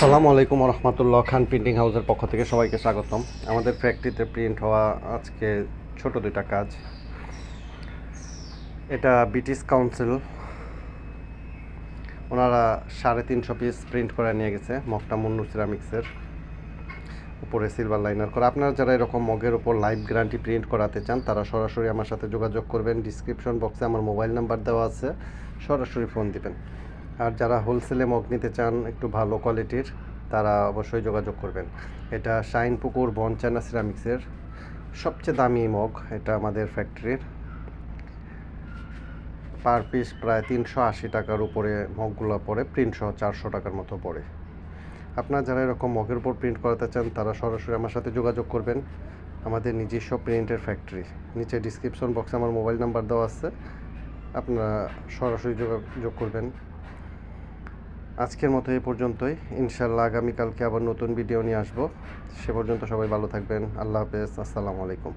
আসসালামু আলাইকুম রহমতুল্লাহ। খান প্রিন্টিং হাউসের পক্ষ থেকে সবাইকে স্বাগতম। আমাদের ফ্যাক্টরিতে প্রিন্ট হওয়া আজকে ছোট দুইটা কাজ। এটা ব্রিটিশ কাউন্সিল, ওনারা 350 পিস প্রিন্ট করে নিয়ে গেছে মগটা মুন্নু সিরামিক্সের উপরে সিলভার লাইনার করা। আপনারা যারা এরকম মগের উপর লাইভ গ্যারান্টি প্রিন্ট করাতে চান তারা সরাসরি আমার সাথে যোগাযোগ করবেন। ডিসক্রিপশন বক্সে আমার মোবাইল নাম্বার দেওয়া আছে, সরাসরি ফোন দিবেন। আর যারা হোলসেলে মগ নিতে চান একটু ভালো কোয়ালিটির, তারা অবশ্যই যোগাযোগ করবেন। এটা শাইনপুকুর বনচানা সিরামিক্সের সবচেয়ে দামি মগ। এটা আমাদের ফ্যাক্টরির পার পিস প্রায় 380 টাকার উপরে মগগুলো পড়ে, প্রিন্ট সহ 400 টাকার মতো পড়ে। আপনারা যারা এরকম মগের উপর প্রিন্ট করাতে চান তারা সরাসরি আমার সাথে যোগাযোগ করবেন। আমাদের নিজস্ব প্রিন্টের ফ্যাক্টরি। নিচে ডিসক্রিপশন বক্সে আমার মোবাইল নাম্বার দেওয়া আছে, আপনারা সরাসরি যোগাযোগ করবেন। আজকের মতো এই পর্যন্তই। ইনশাল্লাহ আগামীকালকে আবার নতুন ভিডিও নিয়ে আসবো। সে পর্যন্ত সবাই ভালো থাকবেন। আল্লাহ হাফেজ। আসসালামু আলাইকুম।